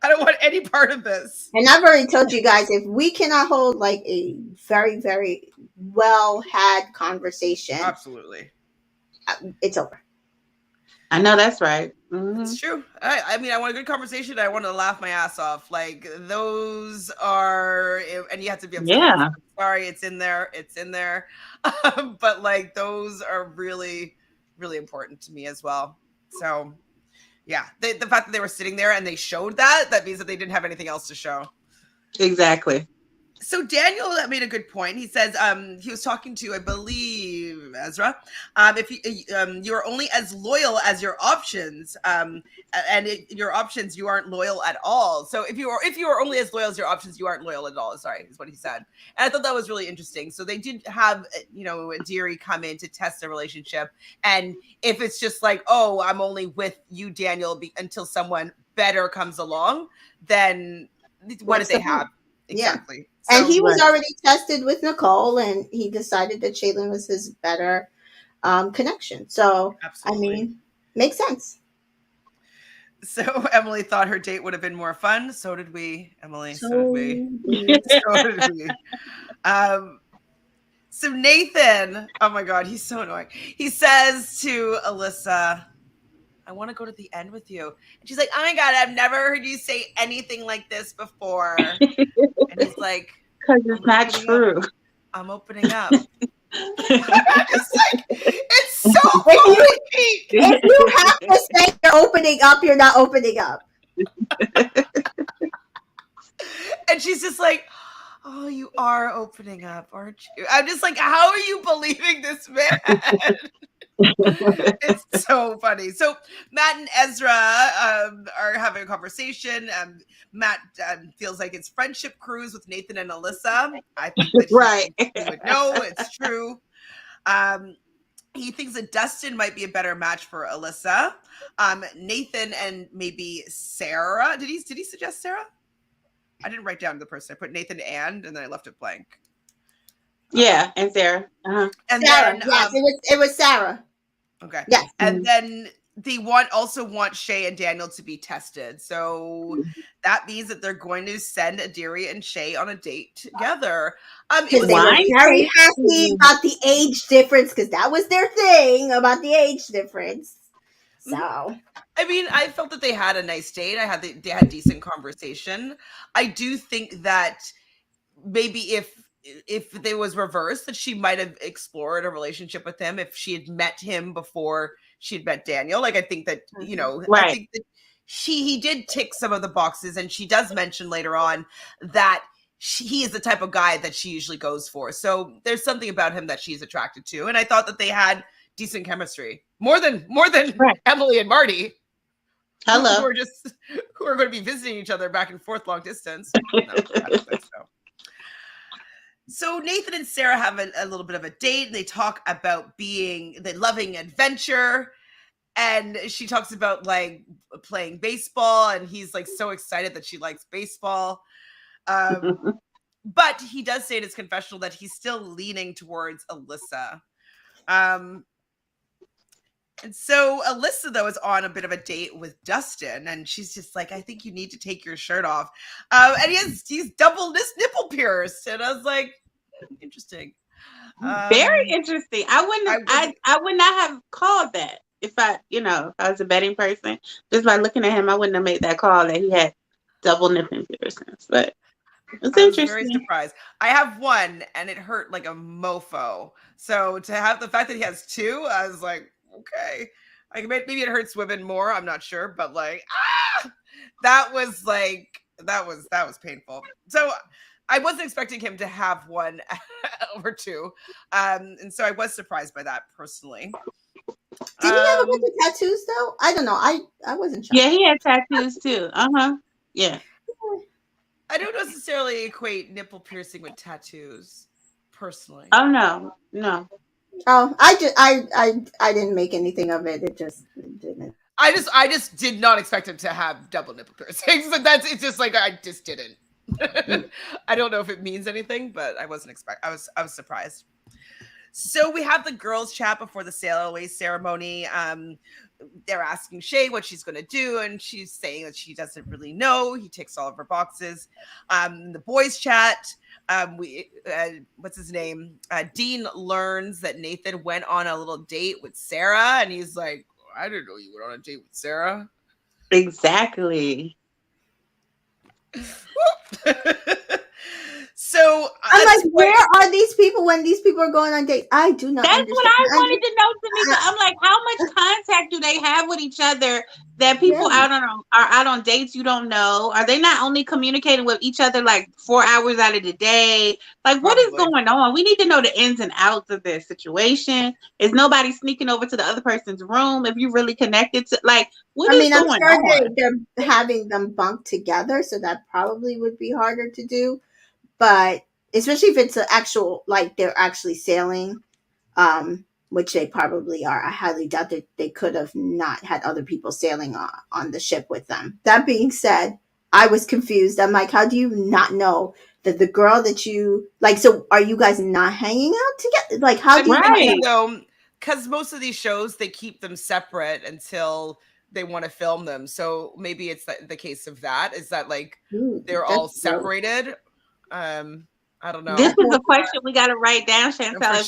I don't want any part of this. And I've already told you guys, if we cannot hold like a very, very well had conversation, Absolutely. it's over. I know that's right. Mhm. It's true. I mean, I want a good conversation. I want to laugh my ass off. Like, those are, and you have to be upset. Yeah. I'm sorry, it's in there. It's in there. But like, those are really, really important to me as well. So, yeah, the fact that they were sitting there and they showed that means that they didn't have anything else to show. Exactly. So Daniel made a good point. He says he was talking to, I believe, Ezra. If you are only as loyal as your options, your options, you aren't loyal at all. So if you are only as loyal as your options, you aren't loyal at all. Sorry, is what he said. And I thought that was really interesting. So they did have Deary come in to test the relationship, and if it's just like, oh, I'm only with you, Daniel, until someone better comes along, then what did they have? Exactly. Yeah. And So, he was Right. already tested with Nicole, and he decided that Shaylin was his better connection. So, absolutely. I mean, makes sense. So Emily thought her date would have been more fun. So did we, Emily. So did we. we- So did we. So Nathan, oh my God, he's so annoying. He says to Alyssa, I want to go to the end with you. And she's like, oh my God, I've never heard you say anything like this before. And he's like, Because it's not true. I'm opening up. It's like, it's so funny. If you have to say you're opening up, you're not opening up. And she's just like, oh, you are opening up, aren't you? I'm just like, how are you believing this man? It's so funny. So Matt and Ezra are having a conversation. Matt feels like it's friendship cruise with Nathan and Alyssa. I think that Right. he would know it's true. He thinks that Dustin might be a better match for Alyssa. Nathan and maybe Sarah. Did he suggest Sarah? I didn't write down the person. I put Nathan and then I left it blank. Yeah, and Sarah. Uh-huh. Sarah, And then yes, it was Sarah. Okay. Yes. And then they also want Shay and Daniel to be tested. So that means that they're going to send Adiri and Shay on a date together. Because they were very happy about the age difference, because that was their thing about the age difference. So, I mean, I felt that they had a nice date. They had decent conversation. I do think that maybe if there was reversed, that she might have explored a relationship with him if she had met him before she had met Daniel. Like, I think that, Right. I think that he did tick some of the boxes, and she does mention later on that he is the type of guy that she usually goes for. So there's something about him that she's attracted to. And I thought that they had decent chemistry. More than Right. Emily and Marty. Hello. Who are going to be visiting each other back and forth long distance. No, I don't think so. So Nathan and Sarah have a little bit of a date, and they talk about loving adventure. And she talks about like playing baseball, and he's like so excited that she likes baseball. But he does say in his confessional that he's still leaning towards Alyssa. Um, and so Alyssa, though, is on a bit of a date with Dustin, and she's just like, I think you need to take your shirt off. And he's double this nipple pierced. And I was like, interesting. Very interesting. I would not have called that if if I was a betting person. Just by looking at him, I wouldn't have made that call that he had double nipping piercings. But it's I was very interesting. surprised. I have one, and it hurt like a mofo. So to have the fact that he has two, I was like, okay. Like maybe it hurts women more. I'm not sure, but like, that was painful. So I wasn't expecting him to have one or two, and so I was surprised by that personally. Did he have a bunch of tattoos though? I don't know. I wasn't sure. Yeah, he had tattoos too. Yeah. I don't necessarily equate nipple piercing with tattoos, personally. Oh no. Oh, I didn't make anything of it. It just didn't. I just did not expect him to have double nipple piercings. So it's just like I just didn't. I don't know if it means anything, but I wasn't I was surprised. So we have the girls' chat before the sail away ceremony. They're asking Shay what she's going to do, and she's saying that she doesn't really know. He ticks all of her boxes. The boys' chat. What's his name? Dean learns that Nathan went on a little date with Sarah, and he's like, I didn't know you went on a date with Sarah. Exactly. So I'm like, where are these people when these people are going on dates? I do not. That's what I wanted to know, Tamika. I'm like, how much contact do they have with each other that people are out on dates you don't know? Are they not only communicating with each other like 4 hours out of the day? Like, what is going on? We need to know the ins and outs of their situation. Is nobody sneaking over to the other person's room if you really connected to? Like, what is going on? I'm sure they're having them bunk together, so that probably would be harder to do. But especially if it's an actual, like they're actually sailing, which they probably are. I highly doubt that they could have not had other people sailing on the ship with them. That being said, I was confused. I'm like, how do you not know that the girl that you like? So are you guys not hanging out together? Like, how do you know? Because most of these shows, they keep them separate until they want to film them. So maybe it's the case of that. Is that like they're all separated? I don't know. This is a question we got to write down, Chantel.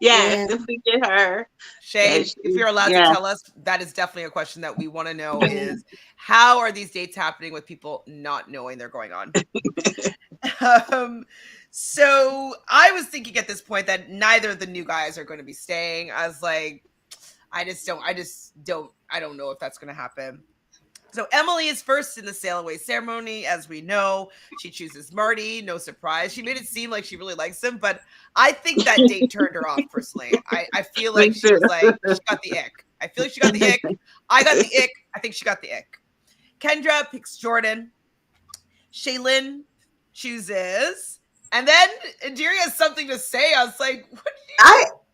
If we get her, Shay, if you're allowed to tell us, that is definitely a question that we want to know: is how are these dates happening with people not knowing they're going on? So I was thinking at this point that neither of the new guys are going to be staying. I was like, I don't know if that's going to happen. So Emily is first in the sail away ceremony. As we know, she chooses Marty. No surprise. She made it seem like she really likes him, but I think that date turned her off personally. I feel like she was like, she got the ick. I feel like she got the ick. I got the ick. I think she got the ick. Kendra picks Jordan. Shaylin chooses. And then Indira has something to say. I was like, what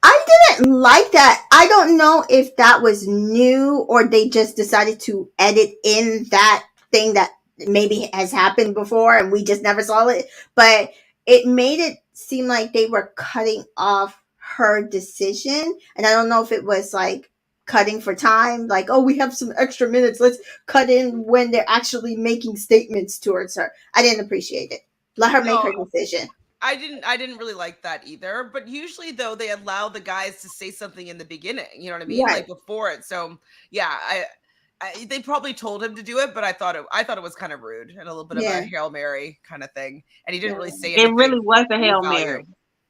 I didn't like that. I don't know if that was new or they just decided to edit in that thing that maybe has happened before and we just never saw it. But it made it seem like they were cutting off her decision. And I don't know if it was like cutting for time, like, oh, we have some extra minutes. Let's cut in when they're actually making statements towards her. I didn't appreciate it. Let her make her decision. I didn't really like that either. But usually, though, they allow the guys to say something in the beginning. You know what I mean? Right. Like before it. So yeah, they probably told him to do it, but I thought it was kind of rude and a little bit of a Hail Mary kind of thing. And he didn't really say anything. It really was a Hail Mary.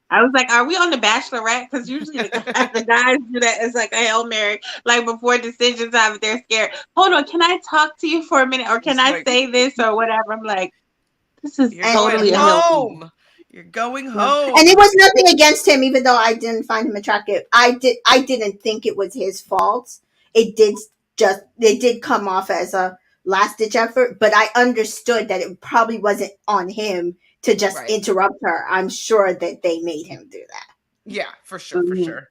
I was like, are we on The Bachelorette? Because usually the guys do that. It's like a Hail Mary, like before decision time, if they're scared. Hold on, can I talk to you for a minute? Or can I say this or whatever? I'm like, this is totally a Hail Mary. You're going home. And it was nothing against him, even though I didn't find him attractive. I didn't think it was his fault. It did come off as a last ditch effort, but I understood that it probably wasn't on him to just interrupt her. I'm sure that they made him do that. Yeah, for sure, for sure.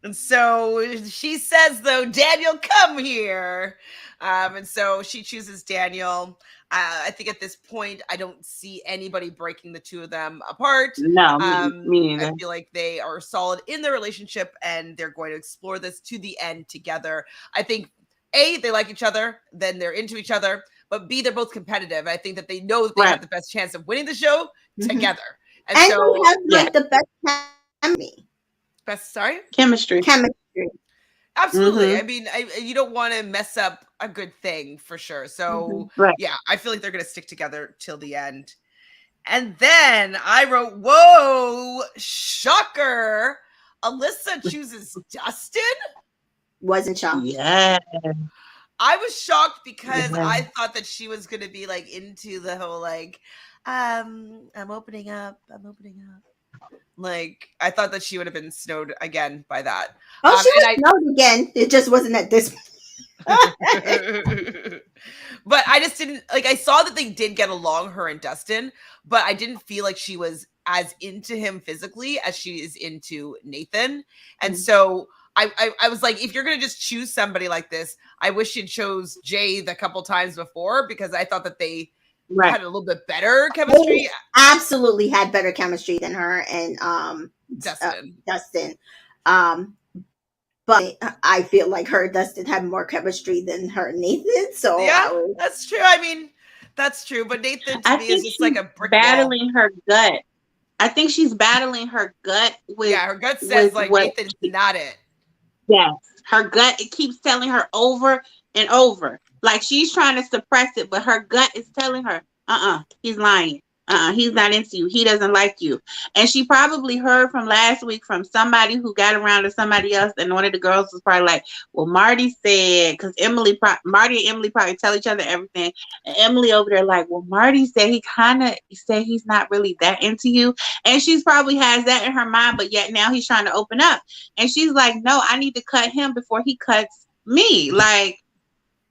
And so she says, though, Daniel, come here. And so she chooses Daniel. I think at this point, I don't see anybody breaking the two of them apart. No, me I neither. feel like they are solid in their relationship and they're going to explore this to the end together. I think, A, they like each other, then they're into each other, but B, they're both competitive. I think that they know that they have Right. the best chance of winning the show together. And And so, they have Yeah. like the best chemistry. sorry? Chemistry. Absolutely. Mm-hmm. I mean, you don't want to mess up a good thing for sure. So, Right. yeah, I feel like they're going to stick together till the end. And then I wrote, whoa, shocker. Alyssa chooses Dustin. Wasn't shocked. Yeah. I was shocked because Yeah. I thought that she was going to be like into the whole like, I'm opening up. Like, I thought that she would have been snowed again by that. Oh, she And was known again. It just wasn't at this. But I just didn't like. I saw that they did get along, her and Dustin, but I didn't feel like she was as into him physically as she is into Nathan. And so I was like, if you're gonna just choose somebody like this, I wish you'd chose Jay the couple times before, because I thought that they Right. had a little bit better chemistry. They absolutely had better chemistry than her and Dustin. But I feel like her and Dustin had more chemistry than her and Nathan. So Yeah, that's true. I mean, that's true. But Nathan to I me is think just she's like a brick battling wall. her gut. I think she's battling her gut with Yeah, her gut says like what Nathan's not it. yes. Her gut, it keeps telling her over and over. Like she's trying to suppress it, but her gut is telling her, he's lying. He's not into you. He doesn't like you. And she probably heard from last week from somebody who got around to somebody else, and one of the girls was probably like, well, Marty said, because Marty and Emily probably tell each other everything. And Emily over there like, well, Marty said he kind of said he's not really that into you. And she's probably has that in her mind, but yet now he's trying to open up. And she's like, no, I need to cut him before he cuts me. Like,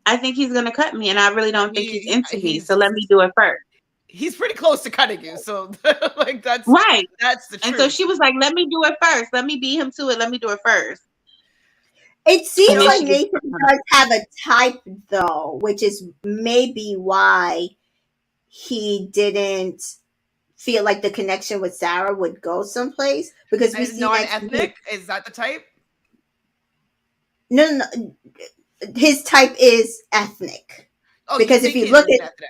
I think he's going to cut me, and I really don't think he's into me. So let me do it first. He's pretty close to cutting you. So like that's right. That's the truth. And so she was like, let me do it first. Let me beat him to it. Let me do it first. It seems like Nathan does have a type though, which is maybe why he didn't feel like the connection with Sarah would go someplace, because we see non-ethnic. Is that the type? No, his type is ethnic. Oh, because if you look at ethnic.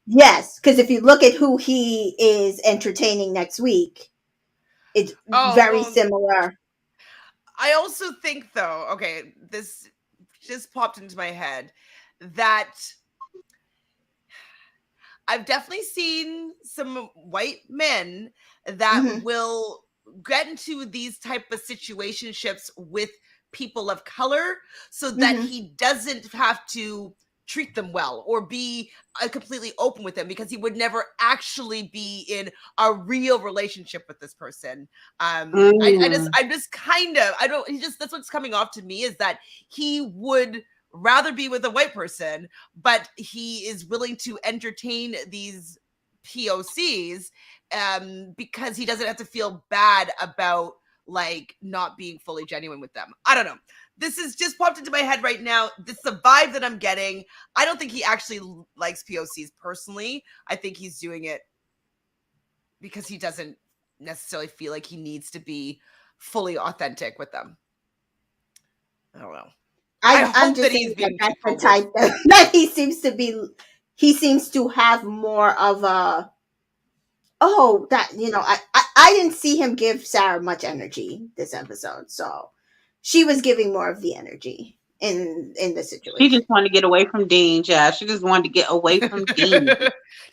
Yes, because if you look at who he is entertaining next week, it's very similar. I also think, though, okay, this just popped into my head, that I've definitely seen some white men that will get into these type of situationships with people of color so that he doesn't have to treat them well or be completely open with them, because he would never actually be in a real relationship with this person. I'm just kind of, that's what's coming off to me, is that he would rather be with a white person, but he is willing to entertain these POCs because he doesn't have to feel bad about like not being fully genuine with them. I don't know. This is just popped into my head right now. This is the vibe that I'm getting. I don't think he actually likes POCs personally. I think he's doing it because he doesn't necessarily feel like he needs to be fully authentic with them. I don't know. I'm just saying that's the type that he seems to be. He seems to have more of a. I didn't see him give Sarah much energy this episode, so she was giving more of the energy in the situation. She just wanted to get away from Dean, yeah. She just wanted to get away from Dean.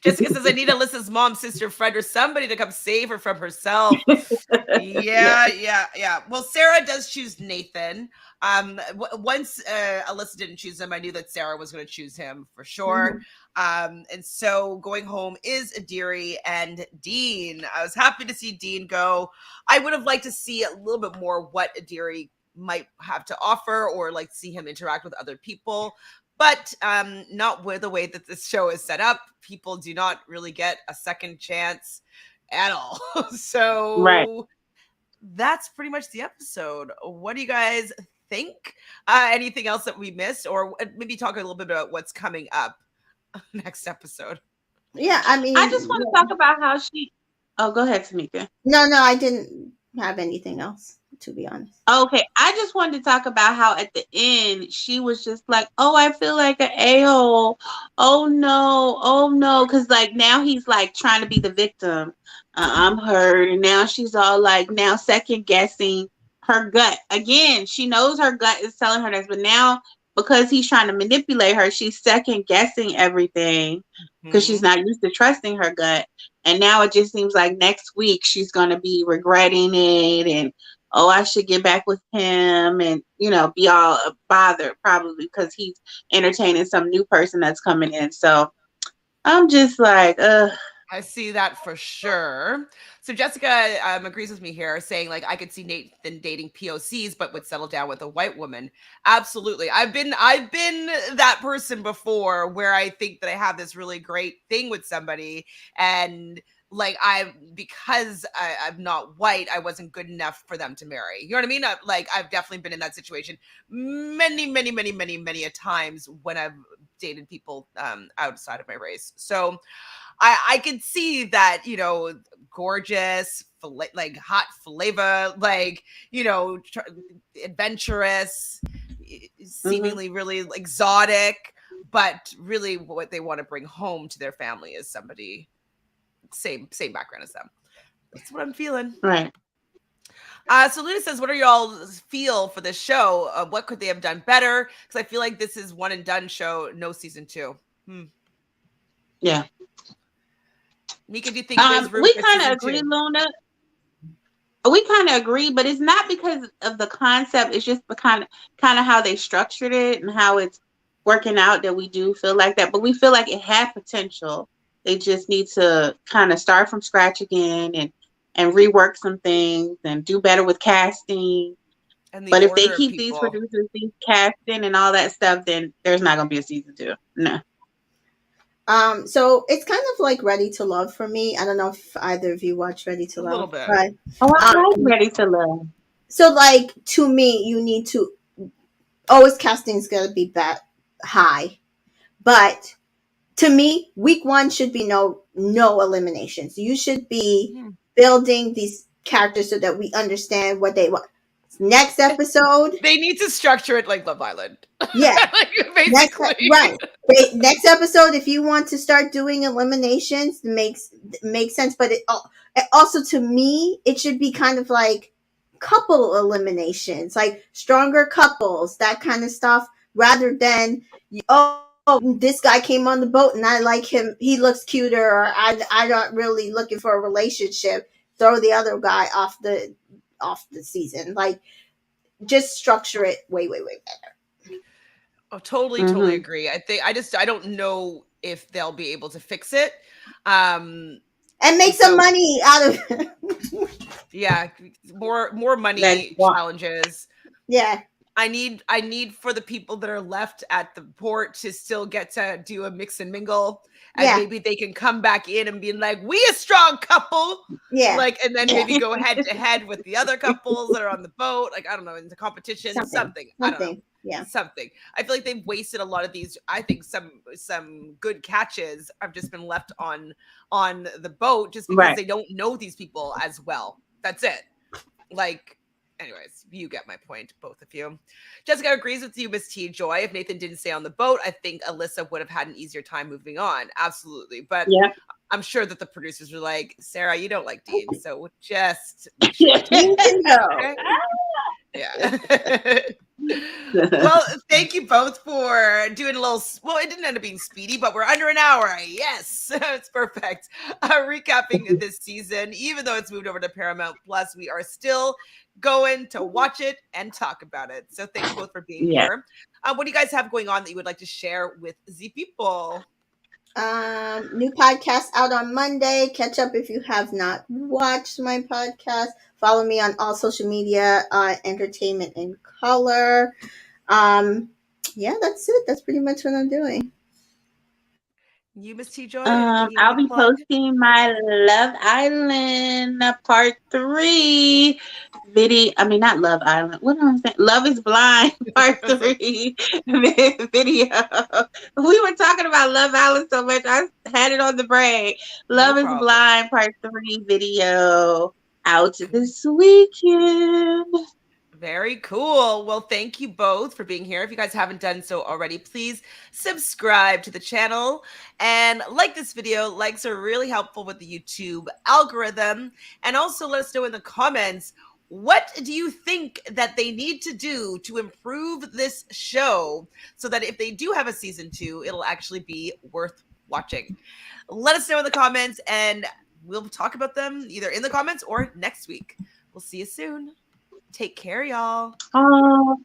Jessica says, I need Alyssa's mom, sister, friend, or somebody to come save her from herself. Yeah. Well, Sarah does choose Nathan. Once Alyssa didn't choose him, I knew that Sarah was going to choose him for sure. And so going home is Adiri and Dean. I was happy to see Dean go. I would have liked to see a little bit more what Adiri might have to offer, or like see him interact with other people, but not with the way that this show is set up. People do not really get a second chance at all. So that's pretty much the episode. What do you guys think? Anything else that we missed, or maybe talk a little bit about what's coming up next episode? Yeah, I I just want to mean, talk about how she. Oh, go ahead, Tamika. no, I didn't have anything else, to be honest. Okay, I just wanted to talk about how at the end she was just like, "Oh, I feel like an a-hole. Oh no," because like now he's like trying to be the victim. I'm hurt, and now she's all like now second guessing her gut again. She knows her gut is telling her this, but now because he's trying to manipulate her, she's second guessing everything because she's Hmm. not used to trusting her gut. And now it just seems like next week she's gonna be regretting it and oh, I should get back with him and, be all bothered probably because he's entertaining some new person that's coming in. So I'm just like, I see that for sure. So Jessica agrees with me here, saying like I could see Nathan dating POCs, but would settle down with a white woman. Absolutely, I've been that person before, where I think that I have this really great thing with somebody, and like I'm not white, I wasn't good enough for them to marry. You know what I mean? I've definitely been in that situation many a times when I've dated people outside of my race. So I could see that, gorgeous, like hot flavor, like, adventurous, mhm, seemingly really exotic, but really what they want to bring home to their family is somebody same background as them. That's what I'm feeling. right. So Luna says, "What are y'all's feel for this show? What could they have done better? Because I feel like this is one and done show, no season two." Yeah. Mika, do you think there's room We for kind of season agree, two? Luna. We kind of agree, but it's not because of the concept. It's just the kind of how they structured it and how it's working out that we do feel like that. But we feel like it had potential. They just need to kind of start from scratch again and rework some things and do better with casting. And the But if they order of keep these people. producers, these casting and all that stuff, then there's not gonna be a season two. No. So it's kind of like Ready to Love for me. I don't know if either of you watch Ready to A little Love, bit. but Oh, I um, like Ready to Love. so like to me, you need to always casting's gonna be that high, but to me, week one should be no eliminations. You should be Mhm. building these characters so that we understand what they want. Next episode, They need to structure it like Love Island. yeah, Like, next basically. right. Next episode, if you want to start doing eliminations, makes sense. But it also to me, it should be kind of like couple eliminations, like stronger couples, that kind of stuff, rather than this guy came on the boat and I like him, he looks cuter, or I not really looking for a relationship. Throw the other guy off the season. Like just structure it way better. Oh, totally Mm-hmm. agree. I don't know if they'll be able to fix it. Um, And make some so money out of it. yeah, more That's money what. challenges. Yeah, I need for the people that are left at the port to still get to do a mix and mingle, and yeah, maybe they can come back in and be like, "We a strong couple," yeah, like, and then yeah. maybe go head to head with the other couples that are on the boat. Like, I don't know, into competition, Something, something. I don't know, something. Yeah, something. I feel like they've wasted a lot of these. I think some good catches have just been left on the boat just because Right. they don't know these people as well. That's it. Like, anyways, you get my point, both of you. Jessica agrees with you, Miss TJoy. If Nathan didn't stay on the boat, I think Alyssa would have had an easier time moving on. Absolutely. But Yeah. I'm sure that the producers were like, Sarah, you don't like Dean, so just make sure you you can go. okay. Yeah. Well, thank you both for doing a little. Well, it didn't end up being speedy, but we're under an hour. Yes, it's perfect. Recapping this season, even though it's moved over to Paramount Plus, we are still going to watch it and talk about it. So, thank you both for being Yeah. here. What do you guys have going on that you would like to share with the people? New podcast out on Monday. Catch up if you have not watched my podcast. Follow me on all social media, Entertainment in Color. Um, yeah, that's it. That's pretty much what I'm doing. You, Miss TJoy, anything you I'll want to be plug? posting my Love Island Part 3 video. I mean, not Love Island. What am I saying? Love is Blind Part I was like, 3 video. We were talking about Love Island so much, I had it on the brain. no Love is problem. Blind Part 3 video out Cool. this weekend. Very cool. Well, thank you both for being here. If you guys haven't done so already, please subscribe to the channel and like this video. Likes are really helpful with the YouTube algorithm. And also let us know in the comments, what do you think that they need to do to improve this show so that if they do have a season 2, it'll actually be worth watching? Let us know in the comments and we'll talk about them either in the comments or next week. We'll see you soon. Take care, y'all. Oh, bye.